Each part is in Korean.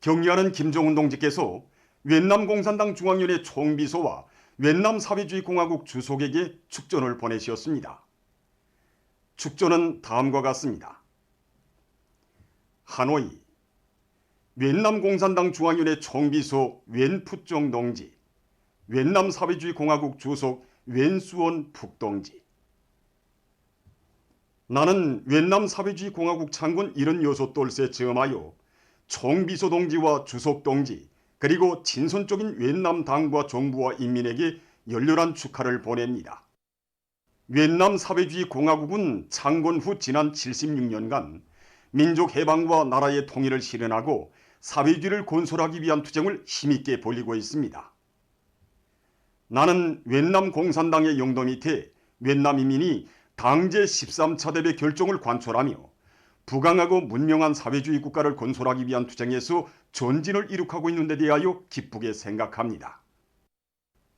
경의하는 김정은 동지께서 위엔남 공산당 중앙위원회 총비서와 위엔남 사회주의 공화국 주석에게 축전을 보내셨습니다. 축전은 다음과 같습니다. 하노이, 위엔남 공산당 중앙위원회 총비서 웬푸정 동지, 위엔남 사회주의 공화국 주석 웬수원 푹 동지. 나는 위엔남 사회주의 공화국 창군 76돌세 즈음하여 총비서 동지와 주석 동지 그리고 친선적인 위엔남 당과 정부와 인민에게 열렬한 축하를 보냅니다. 위엔남 사회주의 공화국은 창건 후 지난 76년간 민족 해방과 나라의 통일을 실현하고 사회주의를 건설하기 위한 투쟁을 힘있게 벌이고 있습니다. 나는 위엔남 공산당의 영도 밑에 위엔남 인민이 당제 13차 대회 결정을 관철하며 부강하고 문명한 사회주의 국가를 건설하기 위한 투쟁에서 전진을 이룩하고 있는 데 대하여 기쁘게 생각합니다.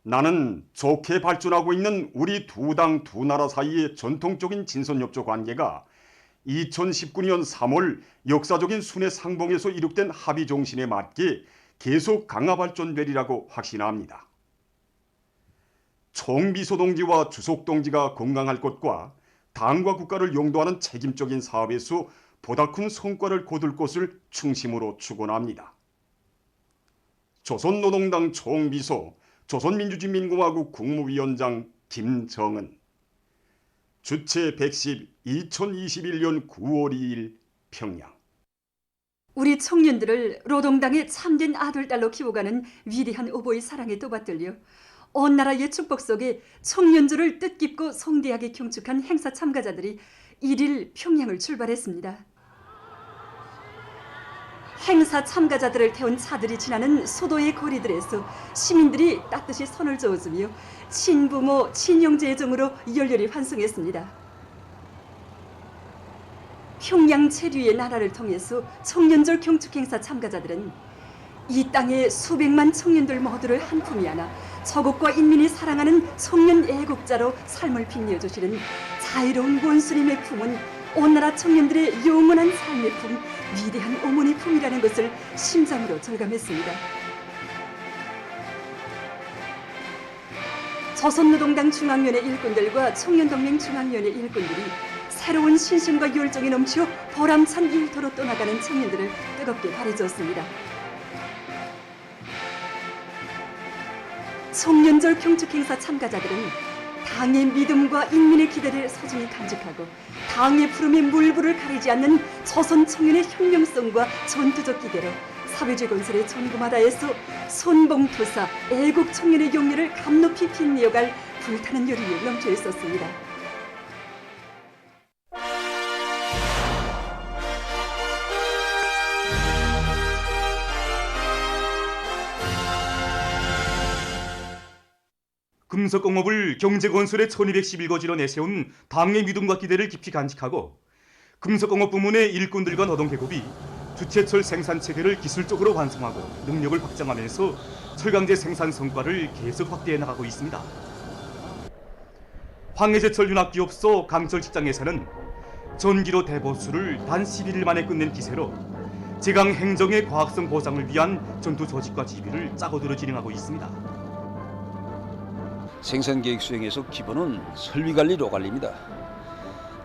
나는 좋게 발전하고 있는 우리 두 당 두 나라 사이의 전통적인 친선협조 관계가 2019년 3월 역사적인 순회 상봉에서 이룩된 합의 정신에 맞게 계속 강화 발전되리라고 확신합니다. 총비서 동지와 주석 동지가 건강할 것과 당과 국가를 영도하는 책임적인 사업에서 보다 큰 성과를 거둘 것을 충심으로 축원합니다. 조선노동당 총비서 조선민주주의인민공화국 국무위원장 김정은. 주체 110 2021년 9월 2일 평양. 우리 청년들을 노동당의 참된 아들, 딸로 키워가는 위대한 오보의 사랑에 또받들려 온 나라의 축복 속에 청년들을 뜻깊고 성대하게 경축한 행사 참가자들이 1일 평양을 출발했습니다. 행사 참가자들을 태운 차들이 지나는 소도의 거리들에서 시민들이 따뜻이 손을 저어주며 친부모, 친형제의 정으로 열렬히 환송했습니다. 평양 체류의 나라를 통해서 청년절 경축 행사 참가자들은 이 땅의 수백만 청년들 모두를 한 품이 안아 저국과 인민이 사랑하는 청년 애국자로 삶을 빛내어 주시는 자유로운 원수님의 품은 온 나라 청년들의 영원한 삶의 품, 위대한 어머니 품이라는 것을 심장으로 절감했습니다. 조선노동당 중앙위원회 일꾼들과 청년동맹 중앙위원회 일꾼들이 새로운 신심과 열정이 넘쳐 보람찬 일터로 떠나가는 청년들을 뜨겁게 바래주었습니다. 청년절 경축행사 참가자들은 당의 믿음과 인민의 기대를 소중히 간직하고 당의 푸름에 물불을 가리지 않는 조선 청년의 혁명성과 전투적 기대로 사회주의 건설의 전구마다에서 손봉투사 애국 청년의 용례를 감높이 빛내어갈 불타는 열의에 넘쳐 있었습니다. 금속공업을 경제건설의 1211거지로 내세운 당의 믿음과 기대를 깊이 간직하고 금속공업 부문의 일꾼들과 노동계급이 주체철 생산체계를 기술적으로 완성하고 능력을 확장하면서 철강제 생산 성과를 계속 확대해 나가고 있습니다. 황해제철 윤학기업소 강철 직장에서는 전기로 대보수를 단 11일 만에 끝낸 기세로 제강 행정의 과학성 보장을 위한 전투 조직과 지휘를 짜고들어 진행하고 있습니다. 생산계획 수행에서 기본은 설비관리, 로관리입니다.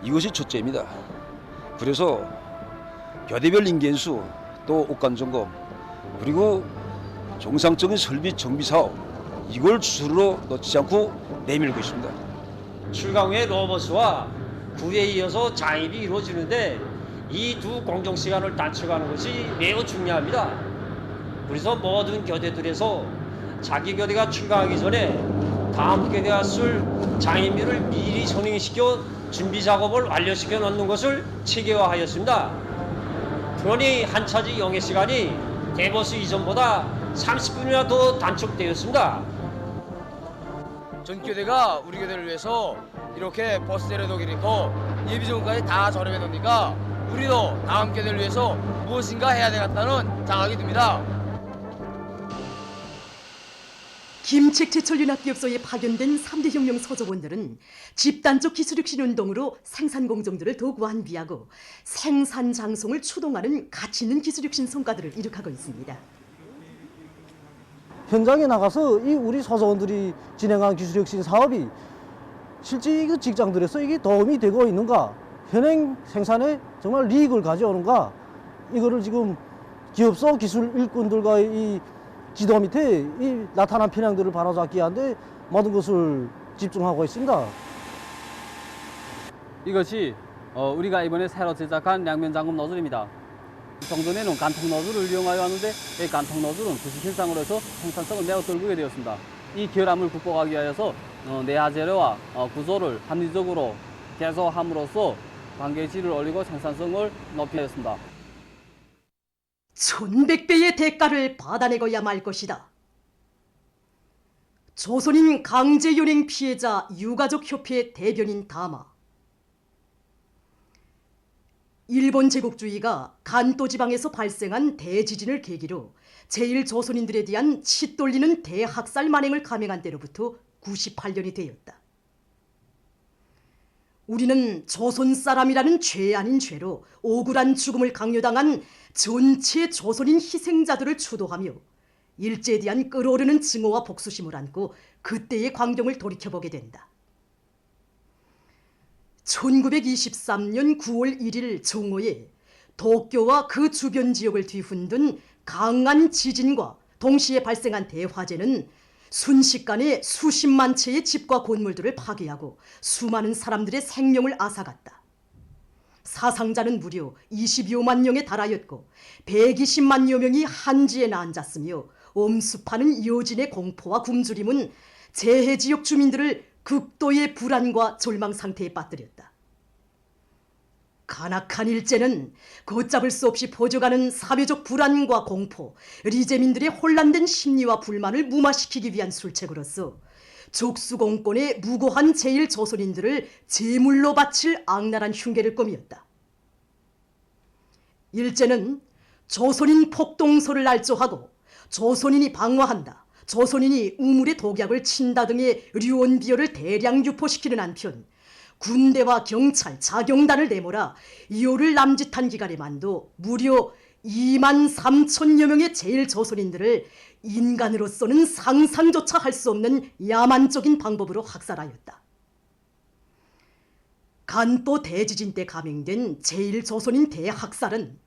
이것이 첫째입니다. 그래서 교대별 인계수, 또 옷간점검, 그리고 정상적인 설비 정비사업, 이걸 주술로 놓치지 않고 내밀고 있습니다. 출강 후에 로버스와 구에 이어서 장입이 이루어지는데 이 두 공정시간을 단축하는 것이 매우 중요합니다. 그래서 모든 교대들에서 자기 교대가 출강하기 전에 다음 교대가 쓸 장인비를 미리 선행시켜 준비 작업을 완료시켜 놓는 것을 체계화하였습니다. 그러니 한 차지 영해 시간이 대버스 이전보다 30분이나 더 단축되었습니다. 전 교대가 우리 교대를 위해서 이렇게 버스 내려놓기를 있고 예비 전까지 다 저렴해 놓으니까 우리도 다음 교대를 위해서 무엇인가 해야 되겠다는 장학이 듭니다. 김책 제철윤학기업소에 파견된 3대 혁명 서적원들은 집단적 기술혁신 운동으로 생산 공정들을 더욱 완비하고 생산 장성을 추동하는 가치 있는 기술혁신 성과들을 이룩하고 있습니다. 현장에 나가서 이 우리 서적원들이 진행한 기술혁신 사업이 실제 이 직장들에서 이게 도움이 되고 있는가, 현행 생산에 정말 이익을 가져오는가, 이거를 지금 기업소 기술 일꾼들과의 이 지도 밑에 이 나타난 편향들을 바로잡기 위한데 모든 것을 집중하고 있습니다. 이것이 우리가 이번에 새로 제작한 양면 잠금 노즐입니다. 정전에는 간통 노즐을 이용하여 하는데 이 간통 노즐은 부식현상으로 해서 생산성을 매우 떨구게 되었습니다. 이 결함을 극복하기 위해서 내화 재료와 구조를 합리적으로 개소함으로써 관계 질을 올리고 생산성을 높이었습니다. 1100배의 대가를 받아내고야 말 것이다. 조선인 강제연행 피해자 유가족협회 대변인 다마. 일본 제국주의가 간도 지방에서 발생한 대지진을 계기로 제1조선인들에 대한 치돌리는 대학살 만행을 감행한 때로부터 98년이 되었다. 우리는 조선 사람이라는 죄 아닌 죄로 억울한 죽음을 강요당한 전체 조선인 희생자들을 추도하며 일제에 대한 끓어오르는 증오와 복수심을 안고 그때의 광경을 돌이켜보게 된다. 1923년 9월 1일 정오에 도쿄와 그 주변 지역을 뒤흔든 강한 지진과 동시에 발생한 대화재는 순식간에 수십만 채의 집과 건물들을 파괴하고 수많은 사람들의 생명을 앗아갔다. 사상자는 무려 22만 명에 달하였고 120만여 명이 한지에 앉았으며 엄습하는 여진의 공포와 굶주림은 재해지역 주민들을 극도의 불안과 절망 상태에 빠뜨렸다. 간악한 일제는 걷잡을 수 없이 퍼져가는 사회적 불안과 공포, 리제민들의 혼란된 심리와 불만을 무마시키기 위한 술책으로서 족수공권의 무고한 제1조선인들을 제물로 바칠 악랄한 흉계를 꾸몄다. 일제는 조선인 폭동소를 알조하고 조선인이 방화한다, 조선인이 우물에 독약을 친다 등의 류언비어를 대량 유포시키는 한편 군대와 경찰, 자경단을 내몰아 이호를 남짓한 기간에만도 무려 2만 3천여 명의 제1조선인들을 인간으로서는 상상조차 할 수 없는 야만적인 방법으로 학살하였다. 간도 대지진 때 감행된 제1조선인 대학살은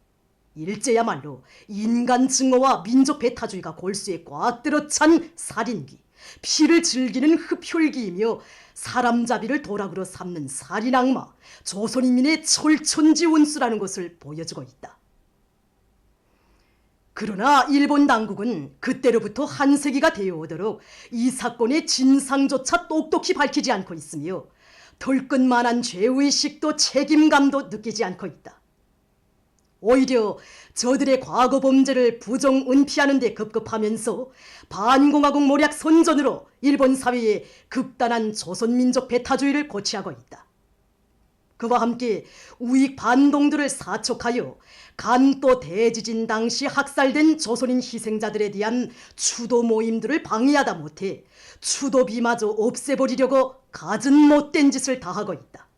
일제야말로 인간 증오와 민족 배타주의가 골수에 꽉 들어찬 살인기, 피를 즐기는 흡혈기이며 사람잡이를 도락으로 삼는 살인악마, 조선인민의 철천지 원수라는 것을 보여주고 있다. 그러나 일본 당국은 그때로부터 한 세기가 되어오도록 이 사건의 진상조차 똑똑히 밝히지 않고 있으며 털끝만한 죄의식도 책임감도 느끼지 않고 있다. 오히려 저들의 과거 범죄를 부정 은폐하는 데 급급하면서 반공화국 모략 선전으로 일본 사회에 극단한 조선민족 배타주의를 고취하고 있다. 그와 함께 우익 반동들을 사촉하여 간도 대지진 당시 학살된 조선인 희생자들에 대한 추도 모임들을 방해하다 못해 추도비마저 없애버리려고 갖은 못된 짓을 다하고 있다.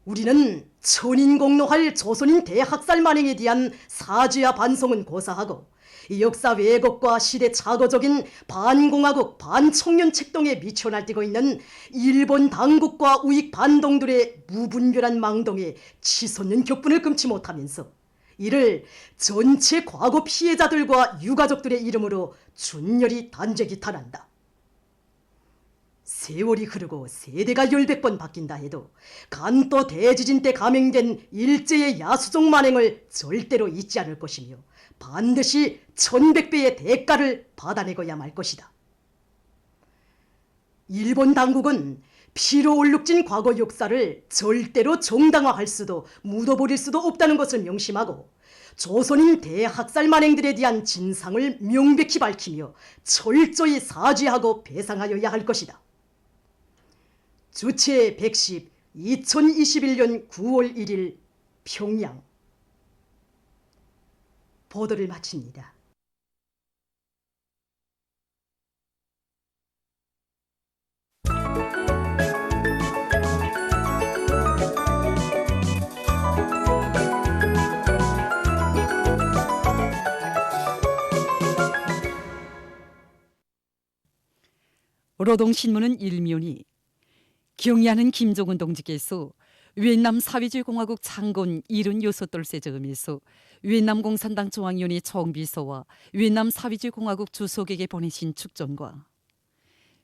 우리는 천인공노할 조선인 대학살 만행에 대한 사죄와 반성은 고사하고 이 역사 왜곡과 시대 착오적인 반공화국 반청년 책동에 미쳐 날뛰고 있는 일본 당국과 우익 반동들의 무분별한 망동에 치솟는 격분을 금치 못하면서 이를 전체 과거 피해자들과 유가족들의 이름으로 준열히 단죄 기탄한다. 세월이 흐르고 세대가 10번 바뀐다 해도 간도 대지진 때 감행된 일제의 야수종 만행을 절대로 잊지 않을 것이며 반드시 1100배의 대가를 받아내고야 말 것이다. 일본 당국은 피로 얼룩진 과거 역사를 절대로 정당화할 수도 묻어버릴 수도 없다는 것을 명심하고 조선인 대학살 만행들에 대한 진상을 명백히 밝히며 철저히 사죄하고 배상하여야 할 것이다. 주체 110 2021년 9월 1일 평양. 보도를 마칩니다. 노동신문은 일면이 경의하는 김정은 동지께서越南 사회주의 공화국 창건 76돌 세저음에서越南 공산당 중앙위원회 총비서와越南 사회주의 공화국 주석에게 보내신 축전과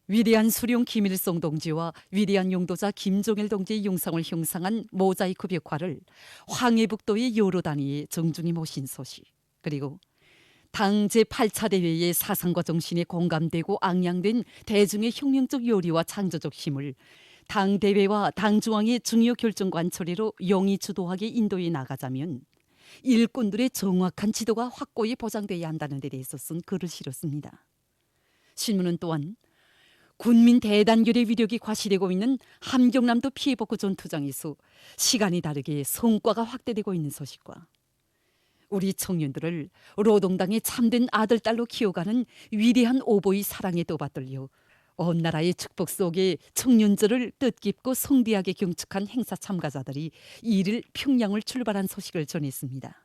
위대한 수령 김일성 동지와 위대한 용도자 김종일 동지의 영상을 형상한 모자이크 벽화를 황해북도의 여러 단위에 정중히 모신 소식, 그리고 당 제8차 대회의 사상과 정신에 공감되고 앙양된 대중의 혁명적 요리와 창조적 힘을 당 대회와 당 중앙의 중요 결정 관철회로 용이 주도하게 인도해 나가자면 일꾼들의 정확한 지도가 확고히 보장돼야 한다는 데 대해서 쓴 글을 실었습니다. 신문은 또한 군민 대단결의 위력이 과시되고 있는 함경남도 피해복구 전투장에서 시간이 다르게 성과가 확대되고 있는 소식과 우리 청년들을 노동당의 참된 아들, 딸로 키워가는 위대한 오보의 사랑에 떠받들려 온 나라의 축복 속에 청년절을 뜻깊고 성대하게 경축한 행사 참가자들이 2일 평양을 출발한 소식을 전했습니다.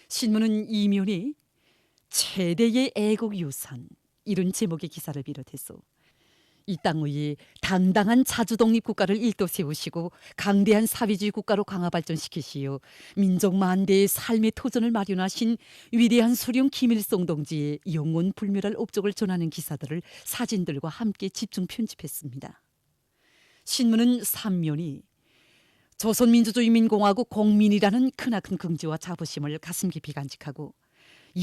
신문은 이면에 최대의 애국 유산 이런 제목의 기사를 비롯해서 이 땅 위에 당당한 자주 독립국가를 일도 세우시고 강대한 사회주의 국가로 강화 발전시키시어 민족 만대의 삶의 토전을 마련하신 위대한 수령 김일성 동지의 영원 불멸할 업적을 전하는 기사들을 사진들과 함께 집중 편집했습니다. 신문은 3면이 조선민주주의인민공화국 공민이라는 크나큰 긍지와 자부심을 가슴 깊이 간직하고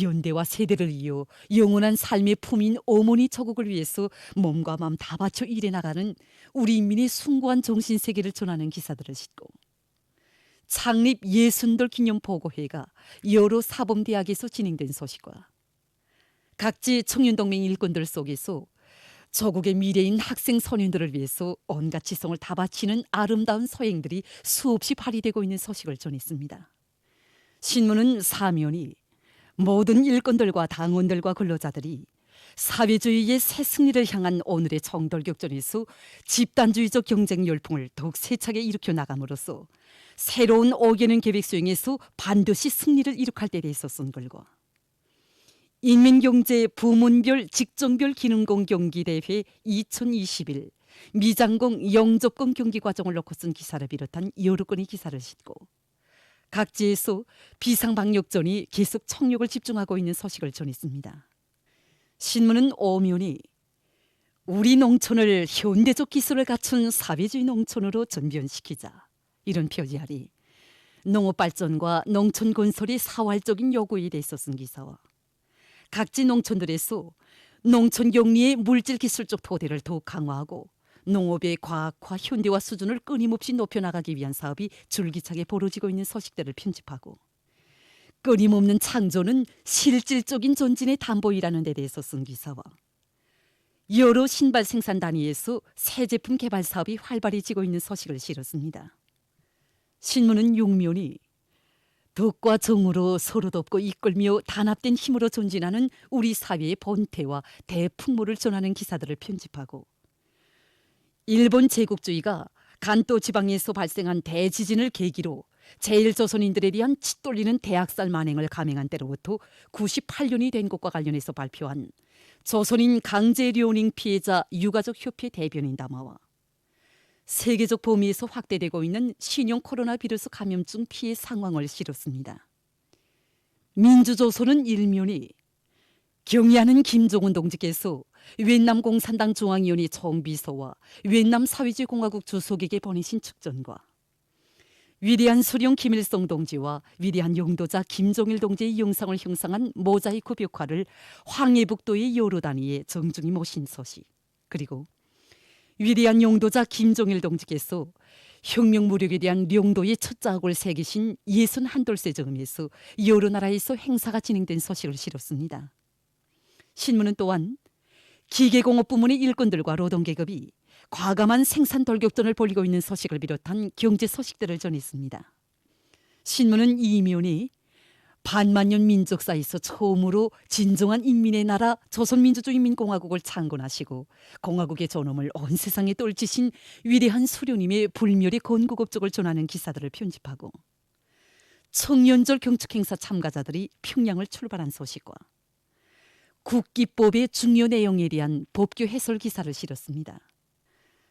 연대와 세대를 이어 영원한 삶의 품인 어머니 조국을 위해서 몸과 마음 다 바쳐 일해 나가는 우리 인민의 숭고한 정신세계를 전하는 기사들을 싣고 창립 60돌 기념보고회가 여러 사범대학에서 진행된 소식과 각지 청년동맹 일꾼들 속에서 조국의 미래인 학생 소년들을 위해서 온갖 지성을 다 바치는 아름다운 소행들이 수없이 발휘되고 있는 소식을 전했습니다. 신문은 사면이 모든 일꾼들과 당원들과 근로자들이 사회주의의 새 승리를 향한 오늘의 정돌격전에서 집단주의적 경쟁 열풍을 더욱 세차게 일으켜 나감으로써 새로운 5개년 계획 수행에서 반드시 승리를 이룩할 때 대해서 쓴 글과 인민경제 부문별 직종별 기능공 경기대회 2021 미장공 영접공 경기 과정을 놓고 쓴 기사를 비롯한 여러 건의 기사를 싣고 각지에서 비상방역전이 계속 총력을 집중하고 있는 소식을 전했습니다. 신문은 오면이 우리 농촌을 현대적 기술을 갖춘 사회주의 농촌으로 전변시키자 이런 표지 아래 농업발전과 농촌 건설의 사활적인 요구에 대해서 쓴 기사와 각지 농촌들에서 농촌 격리의 물질기술적 토대를 더욱 강화하고 농업의 과학화 현대화 수준을 끊임없이 높여나가기 위한 사업이 줄기차게 벌어지고 있는 소식들을 편집하고 끊임없는 창조는 실질적인 전진의 담보이라는 데 대해서 쓴 기사와 여러 신발 생산 단위에서 새 제품 개발 사업이 활발해지고 있는 소식을 실었습니다. 신문은 6면이 덕과 정으로 서로 돕고 이끌며 단합된 힘으로 전진하는 우리 사회의 본태와 대풍모를 전하는 기사들을 편집하고 일본 제국주의가 간도 지방에서 발생한 대지진을 계기로 제일조선인들에 대한 치돌리는 대학살 만행을 감행한 때로부터 98년이 된 것과 관련해서 발표한 조선인 강제료닝 피해자 유가족 협회 대변인 담화와 세계적 범위에서 확대되고 있는 신형 코로나 바이러스 감염증 피해 상황을 실었습니다. 민주조선은 일면이 경의하는 김정은 동지께서越南 공산당 중앙위원회 총비서와越南 사회주의 공화국 주석에게 보내신 축전과 위대한 수령 김일성 동지와 위대한 용도자 김종일 동지의 영상을 형상한 모자이크 벽화를 황해북도의 여러 단위에 정중히 모신 소식, 그리고 위대한 용도자 김종일 동지께서 혁명 무력에 대한 용도의 첫 자학을 새기신 61돌 세저음에서 여러 나라에서 행사가 진행된 소식을 실었습니다. 신문은 또한 기계공업 부문의 일꾼들과 노동계급이 과감한 생산 돌격전을 벌이고 있는 소식을 비롯한 경제 소식들을 전했습니다. 신문은 이면이 반만년 민족사에서 처음으로 진정한 인민의 나라 조선민주주의인민공화국을 창건하시고 공화국의 존엄을 온 세상에 떨치신 위대한 수령님의 불멸의 건국 업적을 전하는 기사들을 편집하고 청년절 경축행사 참가자들이 평양을 출발한 소식과 국기법의 중요 내용에 대한 법규 해설 기사를 실었습니다.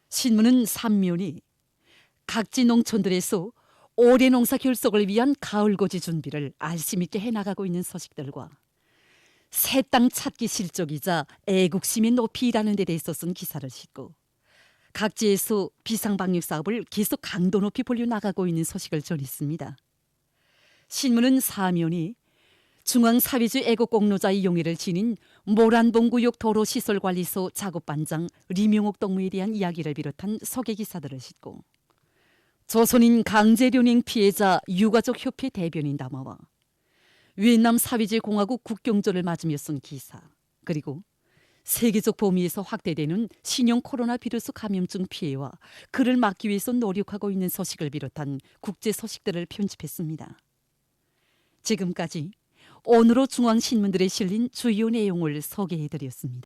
신문은 3면이 각지 농촌들에서 올해 농사 결속을 위한 가을고지 준비를 알심 있게 해나가고 있는 소식들과 새 땅 찾기 실적이자 애국심의 높이 일하는 데 대해서 쓴 기사를 싣고 각지에서 비상방역 사업을 계속 강도 높이 벌려나가고 있는 소식을 전했습니다. 신문은 4면이 중앙사회주의 애국공로자의 용의를 지닌 모란봉구역 도로시설관리소 작업반장 리명옥 동무에 대한 이야기를 비롯한 소개기사들을 싣고 조선인 강제련행 피해자 유가족협회 대변인 담화와 위엔남 사회주의공화국 국경절을 맞으며 쓴 기사, 그리고 세계적 범위에서 확대되는 신형 코로나 비루스 감염증 피해와 그를 막기 위해서 노력하고 있는 소식을 비롯한 국제 소식들을 편집했습니다. 지금까지 오늘의 중앙신문들에 실린 주요 내용을 소개해드렸습니다.